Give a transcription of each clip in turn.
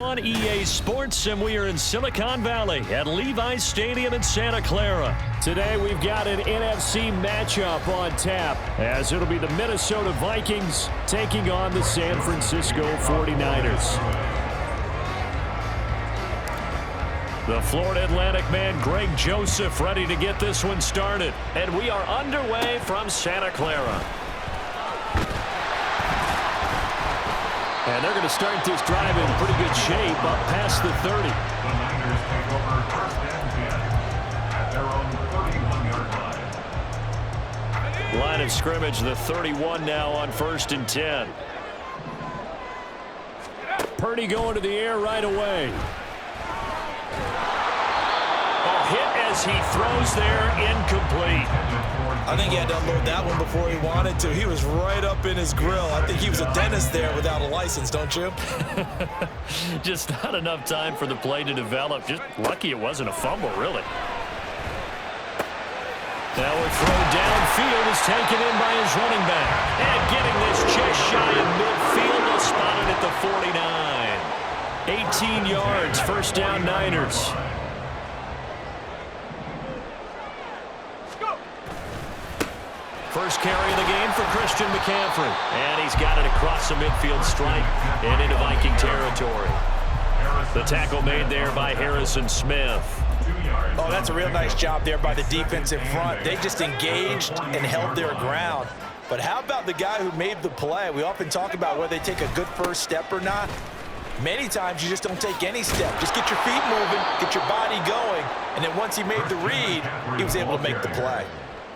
On EA Sports, and we are in Silicon Valley at Levi's Stadium in Santa Clara. Today we've got an NFC matchup on tap, as it'll be the Minnesota Vikings taking on the San Francisco 49ers. The Florida Atlantic man Greg Joseph ready to get this one started, and we are underway from Santa Clara. And they're going to start this drive in pretty good shape up past the 30. The Niners take over first and 10 at their own 31-yard line. Line of scrimmage, the 31 now on first and 10. Purdy going to the air right away. A hit as he throws there, incomplete. I think he had to unload that one before he wanted to. He was right up in his grill. I think he was a dentist there without a license, don't you? Just not enough time for the play to develop. Just lucky it wasn't a fumble, really. Now a throw downfield is taken in by his running back. And getting this just shy of midfield, will spot it at the 49. 18 yards, first down Niners. First carry of the game for Christian McCaffrey. And he's got it across the midfield stripe and into Viking territory. The tackle made there by Harrison Smith. Oh, that's a real nice job there by the defense in front. They just engaged and held their ground. But how about the guy who made the play? We often talk about whether they take a good first step or not. Many times you just don't take any step. Just get your feet moving, get your body going, and then once he made the read, he was able to make the play.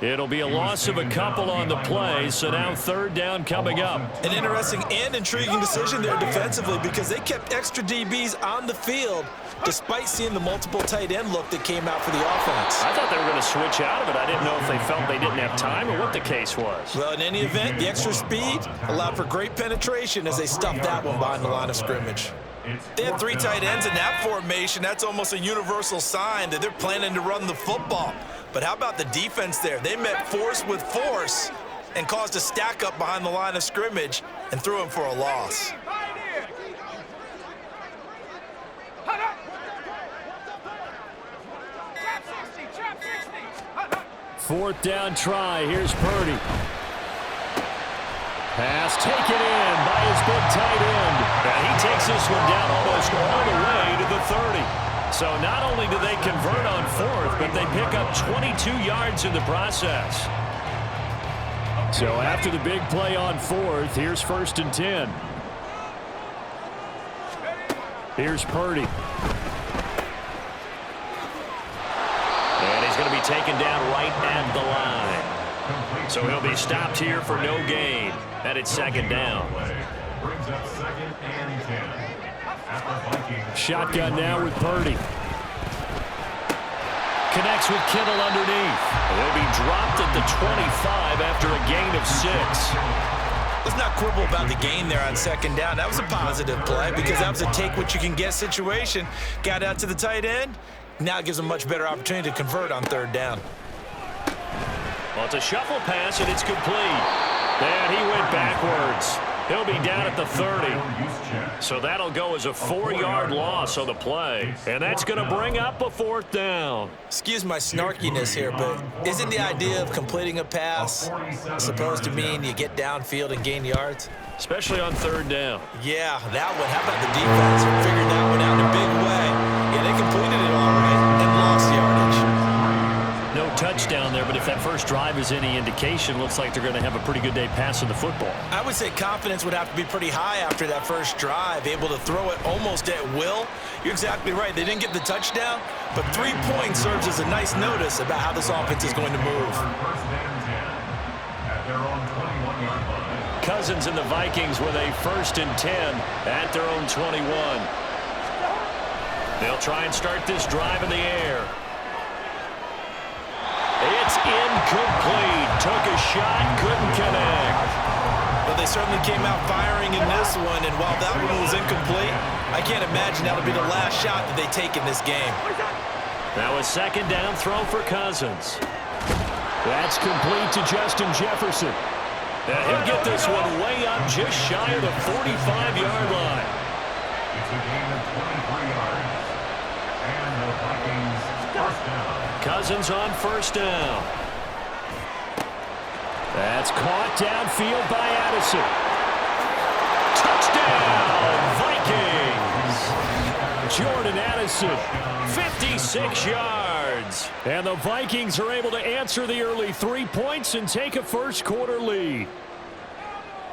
It'll be a loss of a couple on the play, so now third down coming up. An interesting and intriguing decision there defensively because they kept extra DBs on the field despite seeing the multiple tight end look that came out for the offense. I thought they were going to switch out of it. I didn't know if they felt they didn't have time or what the case was. Well, in any event, the extra speed allowed for great penetration as they stuffed that one behind the line of scrimmage. They had three tight ends in that formation. That's almost a universal sign that they're planning to run the football. But how about the defense there? They met force with force and caused a stack up behind the line of scrimmage and threw him for a loss. Fourth down try. Here's Purdy. Pass taken in by his big tight end. And he takes this one down almost all the way to the 30. So not only do they convert on fourth, but they pick up 22 yards in the process. So after the big play on fourth, here's first and 10. Here's Purdy. And he's going to be taken down right at the line. So he'll be stopped here for no gain. And it's second down. Brings up second and 10. Shotgun now with Purdy. Connects with Kittle underneath. He'll be dropped at the 25 after a gain of 6. Let's not quibble about the gain there on second down. That was a positive play because that was a take-what-you-can-get situation. Got out to the tight end. Now it gives them a much better opportunity to convert on third down. Well, it's a shuffle pass, and it's complete. And he went backwards. He'll be down at the 30. So that'll go as a 4-yard loss on the play. And that's going to bring up a fourth down. Excuse my snarkiness here, but isn't the idea of completing a pass supposed to mean you get downfield and gain yards? Especially on third down. Yeah, that one. How about the defense? Figured that one out in a big way. Yeah, they completed it all right and lost yardage. No touchdown there, but if that first drive is any indication, looks like they're going to have a pretty good day passing the football. I would say confidence would have to be pretty high after that first drive, able to throw it almost at will. You're exactly right. They didn't get the touchdown, but 3 points serves as a nice notice about how this offense is going to move. Cousins and the Vikings with a first and 10 at their own 21. They'll try and start this drive in the air. It's incomplete. Took a shot, couldn't connect. Well, they certainly came out firing in this one, and while that one was incomplete, I can't imagine that'll be the last shot that they take in this game. Now a second down throw for Cousins. That's complete to Justin Jefferson. And he'll get this one way up just shy of the 45-yard line. It's a gain of 23 yards. And the Vikings first down. Cousins on first down. That's caught downfield by Addison. Touchdown, Vikings! Jordan Addison, 56 yards. And the Vikings are able to answer the early 3 points and take a first-quarter lead.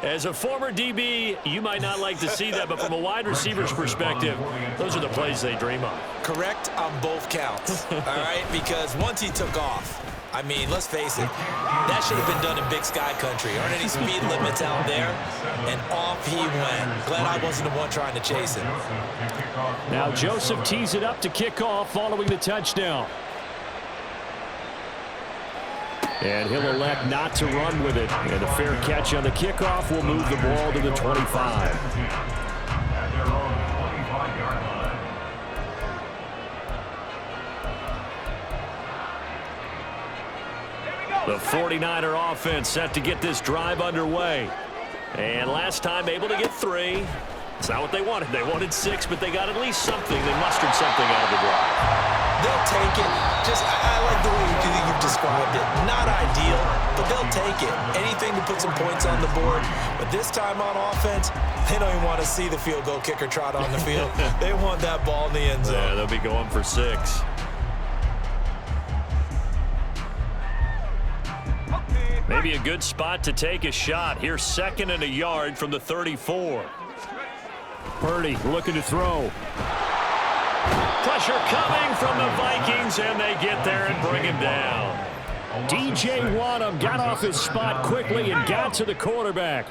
As a former DB, you might not like to see that, but from a wide receiver's perspective, those are the plays they dream of. Correct on both counts, all right? Because once he took off, I mean, let's face it, that should have been done in Big Sky Country. Aren't any speed limits out there? And off he went. Glad I wasn't the one trying to chase him. Now Joseph tees it up to kick off following the touchdown. And he'll elect not to run with it. And a fair catch on the kickoff will move the ball to the 25. The 49er offense set to get this drive underway. And last time able to get 3. It's not what they wanted. They wanted 6, but they got at least something. They mustered something out of the drive. They'll take it. I like the way you've described it. Not ideal, but they'll take it. Anything to put some points on the board. But this time on offense, they don't even want to see the field goal kicker trot on the field. They want that ball in the end zone. Yeah, they'll be going for 6. Maybe a good spot to take a shot. Here's 2nd and a yard from the 34. Purdy looking to throw. Pressure coming from the Vikings, and they get there and bring him down. DJ Wanham got off his spot quickly and got to the quarterback.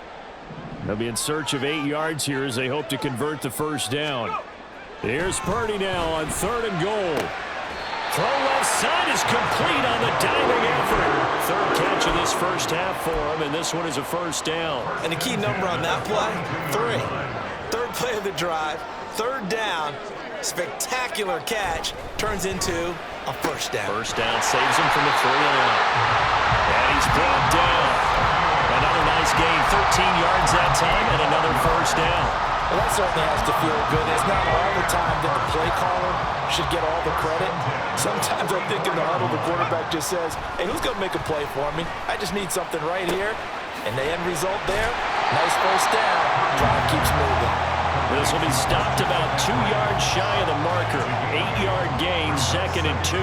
They'll be in search of 8 yards here as they hope to convert the first down. Here's Purdy now on 3rd and goal. Throw left side is complete on the diving effort. 3rd catch of this first half for him, and this one is a first down. And the key number on that play, 3. 3rd play of the drive, 3rd down, spectacular catch, turns into a first down. First down saves him from the 3 and out. And he's brought down. Another nice gain, 13 yards that time, and another first down. Well, that certainly has to feel good. It's not all the time that the play caller should get all the credit. Sometimes I think in the huddle, the quarterback just says, hey, who's going to make a play for me? I just need something right here. And the end result there, nice first down. Drive keeps moving. This will be stopped about 2 yards shy of the marker. 8-yard gain, 2nd and 2.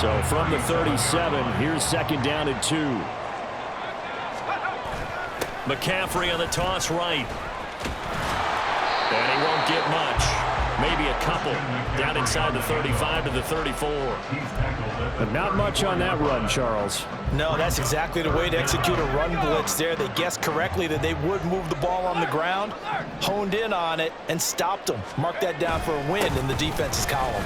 So from the 37, here's 2nd down and 2. McCaffrey on the toss right. And he won't get much. Maybe a couple. Down inside the 35 to the 34. But not much on that run, Charles. No, that's exactly the way to execute a run blitz there. They guessed correctly that they would move the ball on the ground, honed in on it, and stopped them. Mark that down for a win in the defense's column.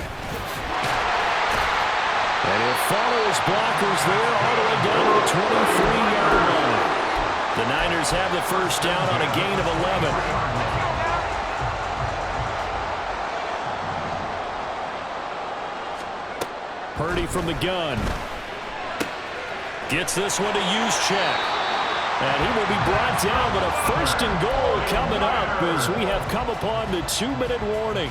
And he'll follow his blockers there all the way down to the 23-yard line. The Niners have the first down on a gain of 11. Purdy from the gun. Gets this one to Juszczyk. And he will be brought down, but a 1st and goal coming up as we have come upon the 2-minute warning.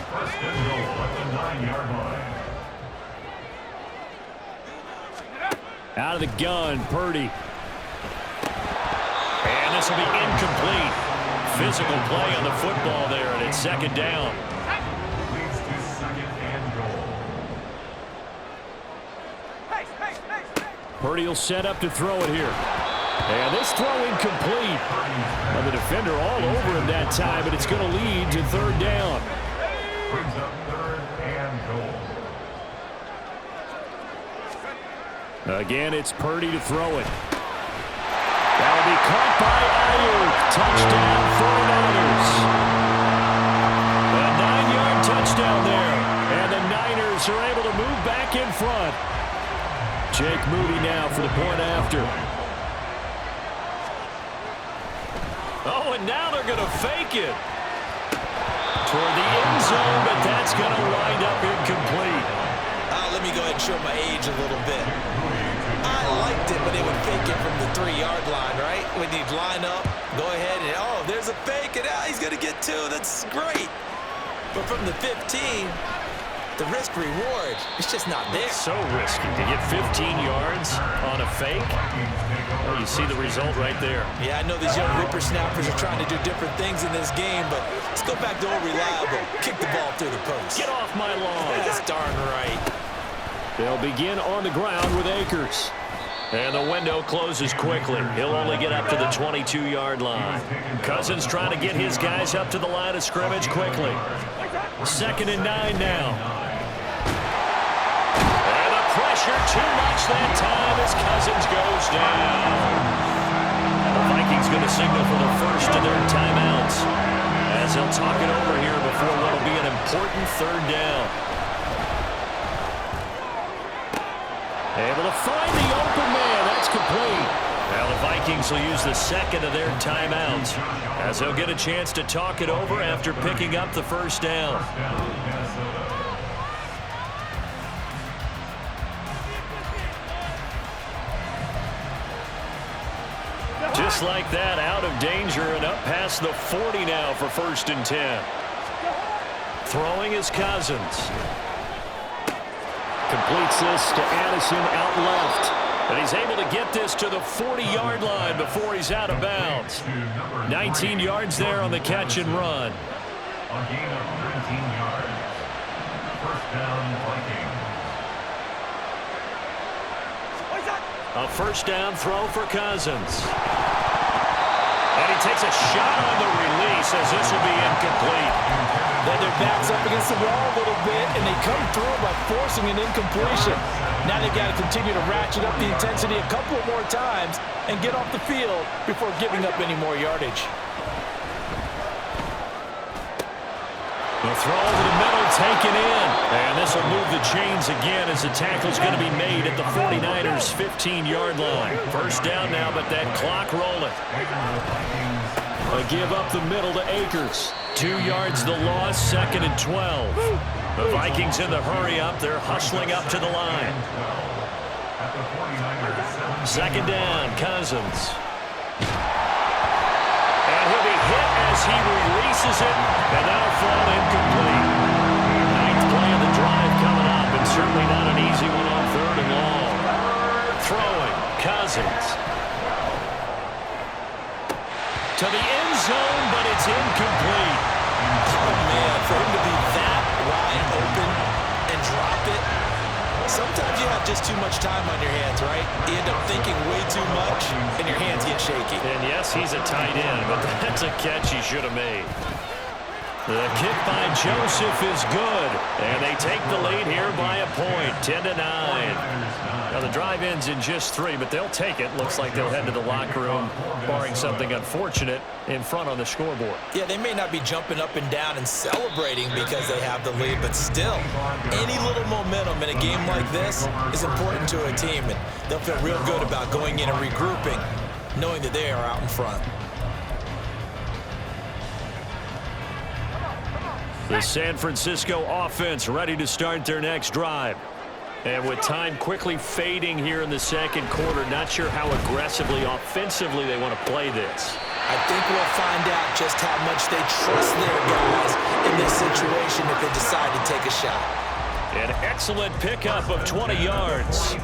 Out of the gun, Purdy. And this will be incomplete. Physical play on the football there, and it's 2nd down. Purdy will set up to throw it here. And this throw incomplete. Now the defender all over him that time, but it's going to lead to 3rd down. Brings up 3rd and goal. Again, it's Purdy to throw it. That'll be caught by Ayuk. Touchdown 49ers. A 9-yard touchdown there. And the Niners are able to move back in front. Jake Moody now for the point after. Oh, and now they're going to fake it toward the end zone, but that's going to wind up incomplete. Let me go ahead and show my age a little bit. I liked it when they would fake it from the 3-yard line, right? When you'd line up, go ahead and, oh, there's a fake, and he's going to get 2. That's great. But from the 15, the risk-reward is just not there. It's so risky to get 15 yards on a fake. Well, you see the result right there. Yeah, I know these young whippersnappers are trying to do different things in this game, but let's go back to old reliable. Kick the ball through the post. Get off my lawn. That's darn right. They'll begin on the ground with Akers. And the window closes quickly. He'll only get up to the 22-yard line. Cousins trying to get his guys up to the line of scrimmage quickly. 2nd and 9 now. And the pressure too much that time as Cousins goes down. The Vikings going to signal for the first of their timeouts as they'll talk it over here before what will be an important 3rd down. Able to find the open man. That's complete. Now the Vikings will use the 2nd of their timeouts as they'll get a chance to talk it over after picking up the 1st down. Just like that, out of danger and up past the 40 now for 1st and 10. Throwing is Cousins. Completes this to Addison out left. And he's able to get this to the 40-yard line before he's out of bounds. 19 yards there on the catch and run. On gain of 19 yards. 1st down, Vikings. A 1st down throw for Cousins. And he takes a shot on the release as this will be incomplete. Then their backs up against the wall a little bit, and they come through by forcing an incompletion. Now they've got to continue to ratchet up the intensity a couple of more times and get off the field before giving up any more yardage. The throw to the middle, taken in. And this will move the chains again as the tackle's going to be made at the 49ers' 15-yard line. 1st down now, but that clock rolling. A give up the middle to Akers. 2 yards the loss, 2nd and 12. The Vikings in the hurry up. They're hustling up to the line. 2nd down, Cousins. And he'll be hit as he releases it, and that'll fall incomplete. 9th play of the drive coming up, and certainly not an easy one on 3rd and long. Throwing, Cousins. To the end zone, but it's incomplete. Oh, man, for him to be that wide open and drop it. Sometimes you have just too much time on your hands, right? You end up thinking way too much, and your hands get shaky. And yes, he's a tight end, but that's a catch he should have made. The kick by Joseph is good, and they take the lead here by a point, 10-9. Now the drive ends in just 3, but they'll take it. Looks like they'll head to the locker room, barring something unfortunate in front on the scoreboard. Yeah, they may not be jumping up and down and celebrating because they have the lead, but still, any little momentum in a game like this is important to a team, and they'll feel real good about going in and regrouping, knowing that they are out in front. The San Francisco offense ready to start their next drive. And with time quickly fading here in the 2nd quarter, not sure how aggressively, offensively they want to play this. I think we'll find out just how much they trust their guys in this situation if they decide to take a shot. An excellent pickup of 20 yards.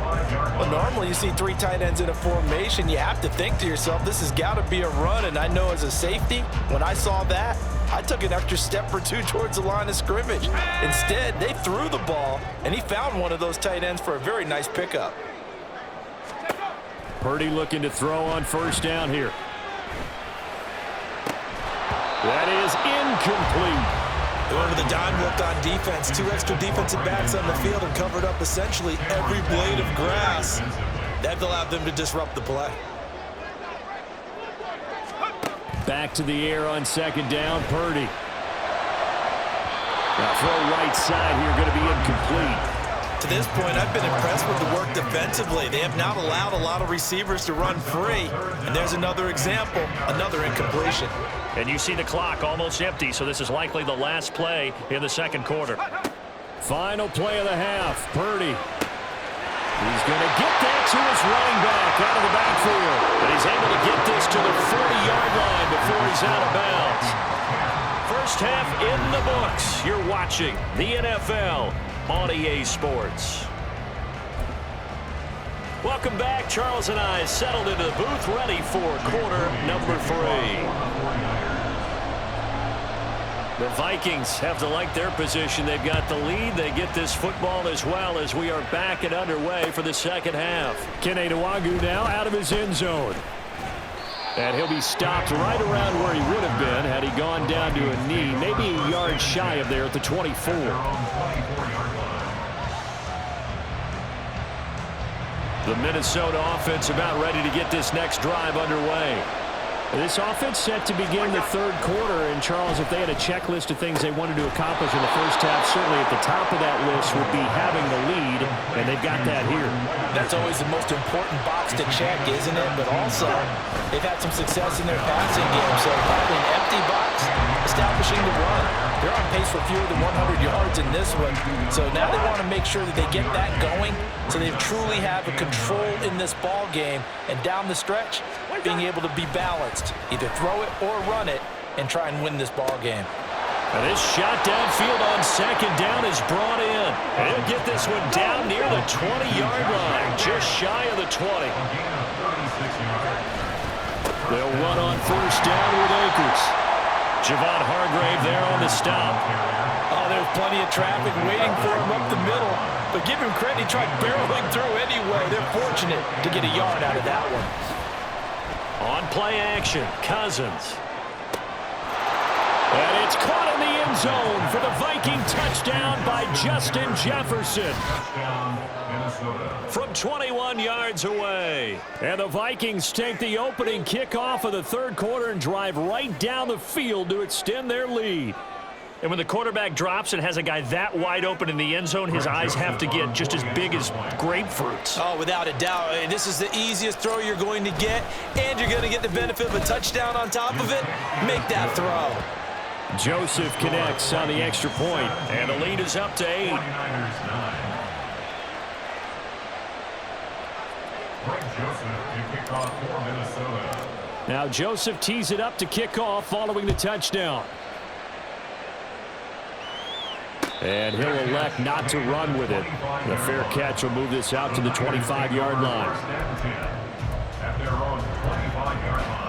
Well, normally you see 3 tight ends in a formation. You have to think to yourself, this has got to be a run. And I know as a safety, when I saw that, I took an extra step or 2 towards the line of scrimmage. Instead, they threw the ball, and he found one of those tight ends for a very nice pickup. Purdy looking to throw on 1st down here. That is incomplete. Going to the dime look on defense. 2 extra defensive backs on the field and covered up essentially every blade of grass. That allowed them to disrupt the play. Back to the air on 2nd down, Purdy. Now throw right side here, going to be incomplete. To this point, I've been impressed with the work defensively. They have not allowed a lot of receivers to run free. And there's another example, another incompletion. And you see the clock almost empty, so this is likely the last play in the 2nd quarter. Final play of the half, Purdy. He's going to get that to his running back out of the backfield. And he's able to get this to the 40-yard line before he's out of bounds. First half in the books. You're watching the NFL on EA Sports. Welcome back. Charles and I settled into the booth, ready for quarter number 3. The Vikings have to like their position. They've got the lead. They get this football as well as we are back and underway for the second half. Kene Nwangwu now out of his end zone. And he'll be stopped right around where he would have been had he gone down to a knee, maybe a yard shy of there at the 24. The Minnesota offense about ready to get this next drive underway. This offense set to begin the third quarter, and Charles, if they had a checklist of things they wanted to accomplish in the first half, certainly at the top of that list would be having the lead, and they've got that here. That's always the most important box to check, isn't it? But also, they've had some success in their passing game, so probably an empty box, establishing the run. They're on pace for fewer than 100 yards in this one, so now they want to make sure that they get that going so they truly have a control in this ball game, and down the stretch, being able to be balanced, either throw it or run it, and try and win this ball game. And this shot downfield on second down is brought in. And he'll get this one down near the 20-yard line, just shy of the 20. They'll run on first down with Akers. Javon Hargrave there on the stop. Oh, there's plenty of traffic waiting for him up the middle. But give him credit, he tried barreling through anyway. They're fortunate to get a yard out of that one. On play action, Cousins. And it's caught in the end zone for the Viking touchdown by Justin Jefferson. From 21 yards away. And the Vikings take the opening kickoff of the third quarter and drive right down the field to extend their lead. And when the quarterback drops and has a guy that wide open in the end zone, his eyes have to get just as big as grapefruits. Oh, without a doubt. This is the easiest throw you're going to get, and you're going to get the benefit of a touchdown on top of it. Make that throw. Joseph connects on the extra point, and the lead is up to 8. Now Joseph tees it up to kick off following the touchdown. And he'll elect not to run with it. The fair catch will move this out to the 25-yard line. At their own 25-yard line.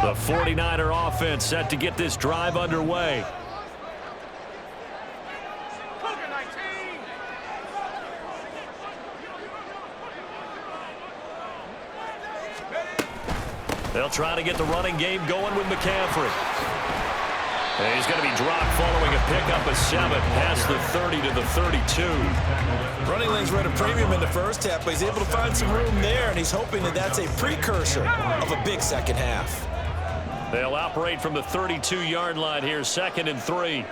The 49er offense set to get this drive underway. They'll try to get the running game going with McCaffrey. And he's going to be dropped following a pickup of 7 past the 30 to the 32. Running lanes were at a premium in the first half, but he's able to find some room there, and he's hoping that that's a precursor of a big second half. They'll operate from the 32-yard line here, 2nd and 3.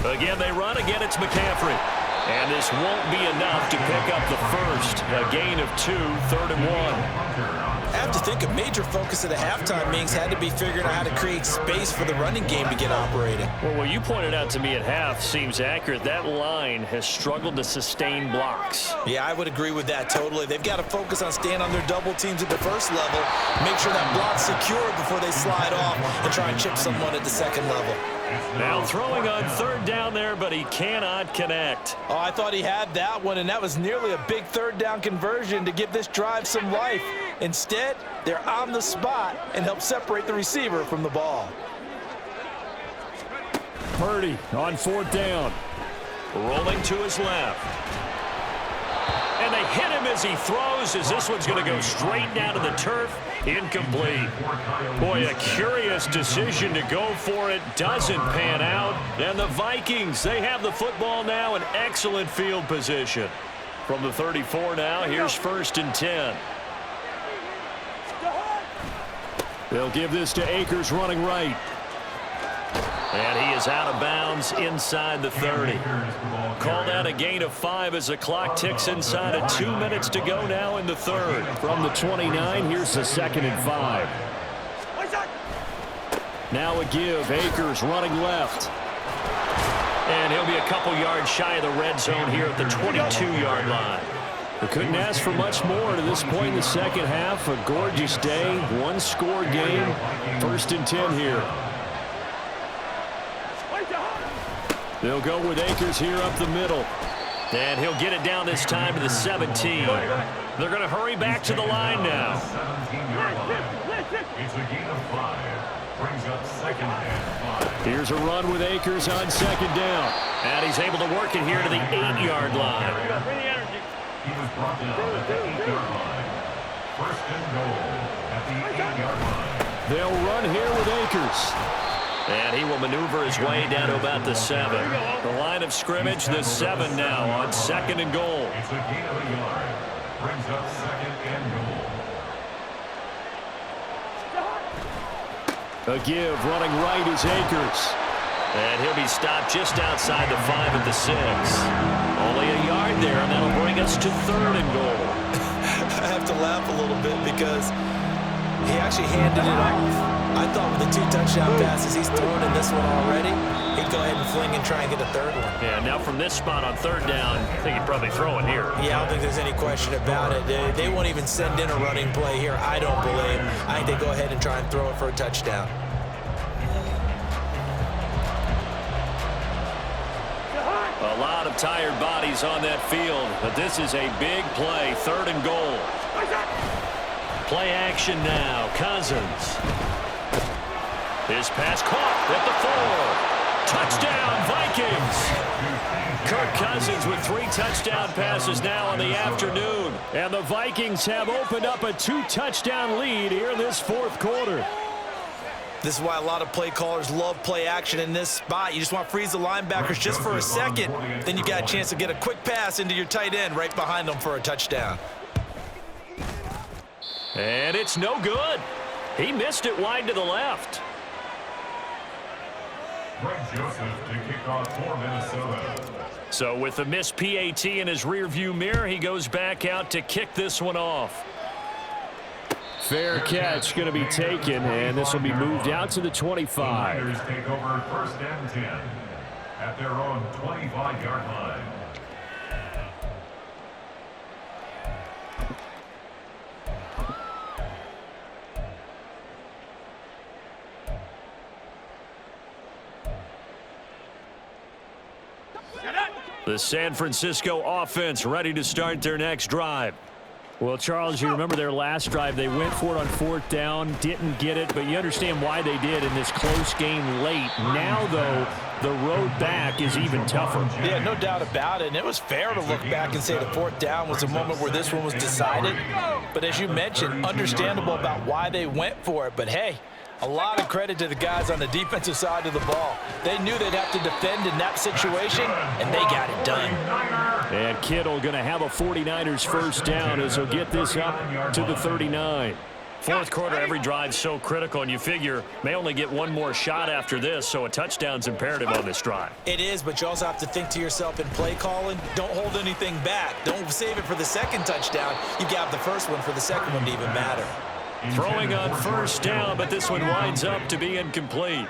Again, they run. Again, it's McCaffrey. And this won't be enough to pick up the first. A gain of 2, 3rd and 1. I have to think a major focus of the halftime meetings had to be figuring out how to create space for the running game to get operating. Well, what you pointed out to me at half seems accurate. That line has struggled to sustain blocks. Yeah, I would agree with that totally. They've got to focus on staying on their double teams at the first level, make sure that block's secure before they slide off and try and chip someone at the second level. Now throwing on 3rd down there, but he cannot connect. Oh, I thought he had that one, and that was nearly a big 3rd down conversion to give this drive some life. Instead, they're on the spot and help separate the receiver from the ball. Purdy on 4th down. Rolling to his left. And they hit him as he throws, as this one's going to go straight down to the turf. Incomplete. Boy, a curious decision to go for it. Doesn't pan out. And the Vikings, they have the football now in excellent field position. From the 34 now, here's 1st and 10. They'll give this to Akers running right. And he is out of bounds inside the 30. Called out a gain of 5 as the clock ticks inside of 2 minutes to go now in the 3rd. From the 29, here's the 2nd and 5. Now a give. Akers running left. And he'll be a couple yards shy of the red zone here at the 22-yard line. We couldn't ask for much more to this point in the second half. A gorgeous day, one-score game. 1st and 10 here. They'll go with Akers here up the middle. And he'll get it down this time to the 17. They're going to hurry back to the line now. It's a gain of 5. Brings up 2nd and 5. Here's a run with Akers on 2nd down. And he's able to work it here to the 8-yard line. He was brought down at the 8-yard line. 1st and goal at the 8-yard line. They'll run here with Akers. And he will maneuver his way down to about the 7. The line of scrimmage, the 7 now on 2nd and goal. It's a gain of a yard. Brings up 2nd and goal. A give, running right is Akers. And he'll be stopped just outside the 5 at the 6. Only a yard there, and that'll bring us to 3rd and goal. I have to laugh a little bit because he actually handed it off. I thought with the 2 touchdown passes he's thrown in this one already, he'd go ahead and fling and try and get a 3rd one. Yeah, now from this spot on 3rd down, I think he'd probably throw it here. Yeah, I don't think there's any question about it. They won't even send in a running play here, I don't believe. I think they go ahead and try and throw it for a touchdown. A lot of tired bodies on that field, but this is a big play, 3rd and goal. Play action now, Cousins. His pass caught at the 4. Touchdown, Vikings. Kirk Cousins with 3 touchdown passes now in the afternoon. And the Vikings have opened up a 2-touchdown lead here in this 4th quarter. This is why a lot of play callers love play action in this spot. You just want to freeze the linebackers just for a second. Then you got a chance to get a quick pass into your tight end right behind them for a touchdown. And it's no good. He missed it wide to the left. Greg Joseph to kick off for Minnesota. So with the missed PAT in his rearview mirror, he goes back out to kick this one off. Fair catch going to be taken, and this will be moved out to the 25. The Niners take over 1st and 10 at their own 25-yard line. The San Francisco offense ready to start their next drive. Well, Charles, you remember their last drive. They went for it on 4th down, didn't get it, but you understand why they did in this close game late. Now, though, the road back is even tougher. Yeah, no doubt about it. And it was fair to look back and say the 4th down was a moment where this one was decided. But as you mentioned, understandable about why they went for it. But, hey, a lot of credit to the guys on the defensive side of the ball. They knew they'd have to defend in that situation, and they got it done. And Kittle going to have a 49ers 1st down as he'll get this up to the 39. 4th quarter, every drive so critical, and you figure may only get one more shot after this, so a touchdown's imperative on this drive. It is, but you also have to think to yourself in play calling, don't hold anything back. Don't save it for the 2nd touchdown. You got the 1st one for the 2nd one to even matter. Throwing on 1st down, but this one winds up to be incomplete.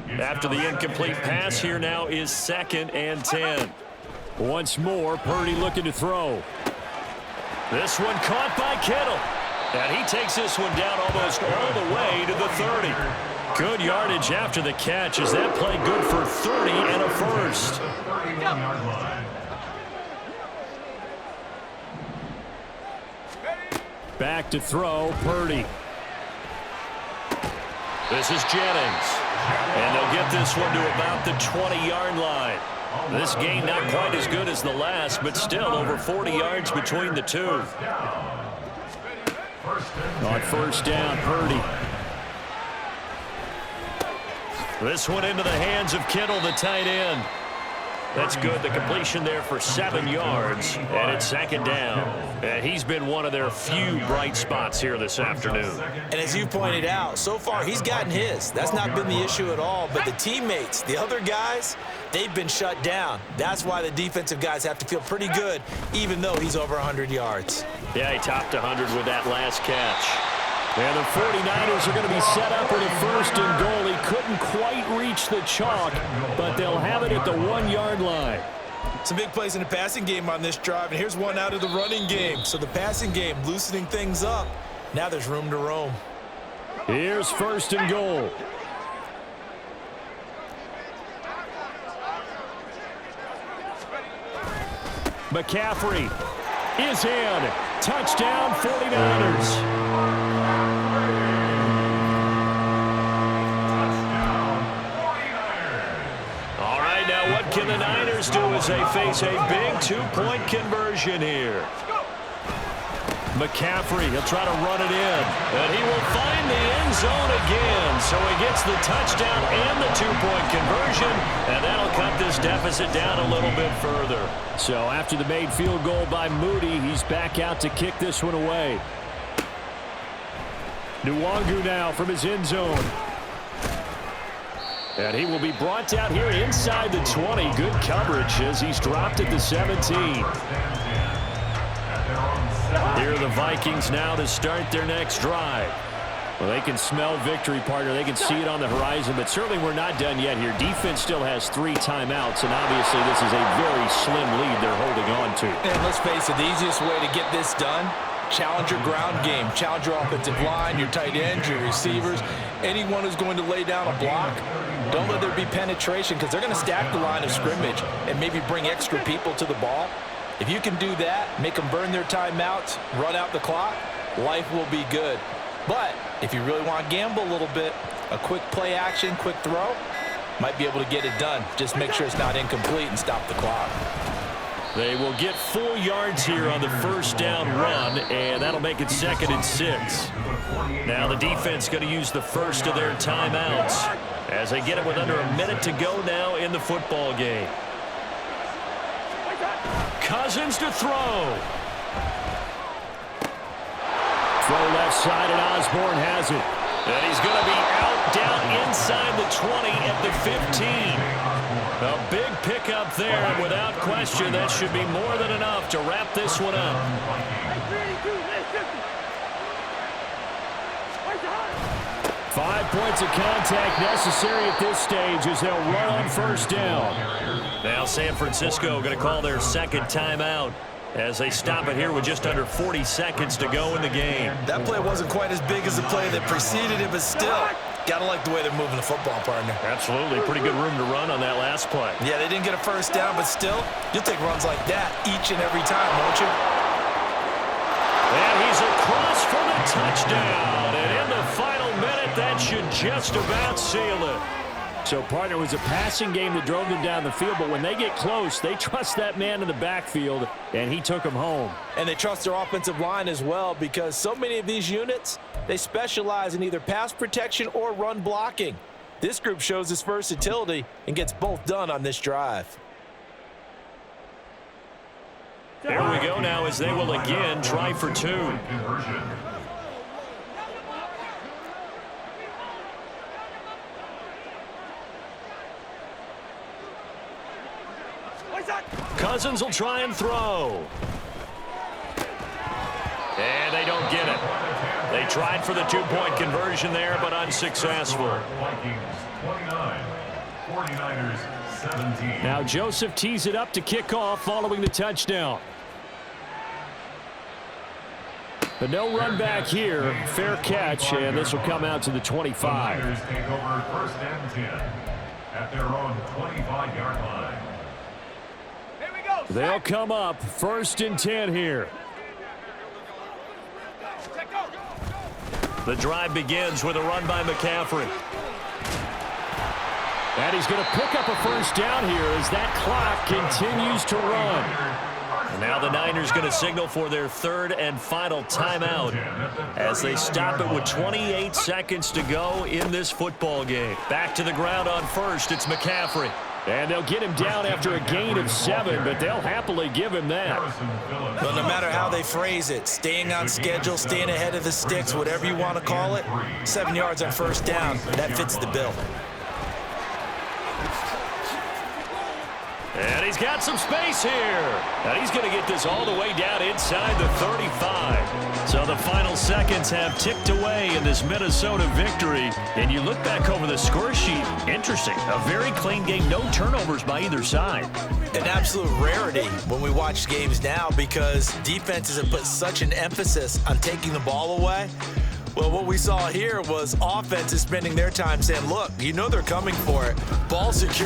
After the incomplete pass, here now is 2nd and 10. Once more, Purdy looking to throw. This one caught by Kittle. And he takes this one down almost all the way to the 30. Good yardage after the catch. Is that play good for 30 and a 1st? Back to throw, Purdy. This is Jennings. And they'll get this one to about the 20-yard line. This gain not quite as good as the last, but still over 40 yards between the two. On 1st down, Purdy. This one into the hands of Kittle, the tight end. That's good. The completion there for 7 yards, and it's 2nd down. And he's been one of their few bright spots here this afternoon. And as you pointed out, so far he's gotten his. That's not been the issue at all. But the teammates, the other guys, they've been shut down. That's why the defensive guys have to feel pretty good, even though he's over 100 yards. Yeah, he topped 100 with that last catch. And the 49ers are going to be set up with a 1st and goal. He couldn't quite reach the chalk, but they'll have it at the 1-yard line. Some big plays in the passing game on this drive, and here's one out of the running game. So the passing game loosening things up. Now there's room to roam. Here's first and goal. McCaffrey is in. Touchdown, 49ers. All right, now what can the Niners do as they face a big two-point conversion here? McCaffrey, he'll try to run it in, and he will find the end zone again. So he gets the touchdown and the two-point conversion, and that'll cut this deficit down a little bit further. So after the made field goal by Moody, he's back out to kick this one away. Nwangu now from his end zone. And he will be brought down here inside the 20. Good coverage as he's dropped at the 17. Here are the Vikings now to start their next drive. Well, they can smell victory, partner. They can see it on the horizon, but certainly we're not done yet here. Defense still has 3 timeouts, and obviously this is a very slim lead they're holding on to. And let's face it, the easiest way to get this done, challenge your ground game. Challenge your offensive line, your tight ends, your receivers, anyone who's going to lay down a block. Don't let there be penetration because they're going to stack the line of scrimmage and maybe bring extra people to the ball. If you can do that, make them burn their timeouts, run out the clock, life will be good. But if you really want to gamble a little bit, a quick play action, quick throw, might be able to get it done. Just make sure it's not incomplete and stop the clock. They will get full yards here on the first down run, and that'll make it 2nd and 6. Now the defense going to use the first of their timeouts as they get it with under a minute to go now in the football game. Cousins to throw. Throw left side, and Osborne has it. And he's going to be out down inside the 20 at the 15. A big pickup there, and without question, that should be more than enough to wrap this one up. 5 points of contact necessary at this stage as they'll run on first down. Now San Francisco going to call their second timeout as they stop it here with just under 40 seconds to go in the game. That play wasn't quite as big as the play that preceded it, but still, got to like the way they're moving the football, partner. Absolutely. Pretty good room to run on that last play. Yeah, they didn't get a first down, but still, you'll take runs like that each and every time, won't you? And he's across for the touchdown. And in the final minute, that should just about seal it. So, partner, it was a passing game that drove them down the field, but when they get close, they trust that man in the backfield, and he took them home. And they trust their offensive line as well because so many of these units, they specialize in either pass protection or run blocking. This group shows its versatility and gets both done on this drive. There we go now as they will again try for 2. Cousins will try and throw. And they don't get it. They tried for the 2-point conversion there, but unsuccessful. Vikings 29, 49ers 17. Now Joseph tees it up to kick off following the touchdown. But no run back here. Fair catch, and this will come out to the 25. The Niners take over 1st and 10 at their own 25-yard line. They'll come up 1st and 10 here. The drive begins with a run by McCaffrey. And he's going to pick up a first down here as that clock continues to run. And now the Niners going to signal for their 3rd and final timeout as they stop it with 28 seconds to go in this football game. Back to the ground on first, it's McCaffrey. And they'll get him down after a gain of 7, but they'll happily give him that. But no matter how they phrase it, staying on schedule, staying ahead of the sticks, whatever you want to call it, 7 yards on first down, that fits the bill. And he's got some space here. And he's going to get this all the way down inside the 35. So the final seconds have ticked away in this Minnesota victory. And you look back over the score sheet, interesting. A very clean game, no turnovers by either side. An absolute rarity when we watch games now because defenses have put such an emphasis on taking the ball away. Well, what we saw here was offenses spending their time saying, look, you know they're coming for it. Ball secure.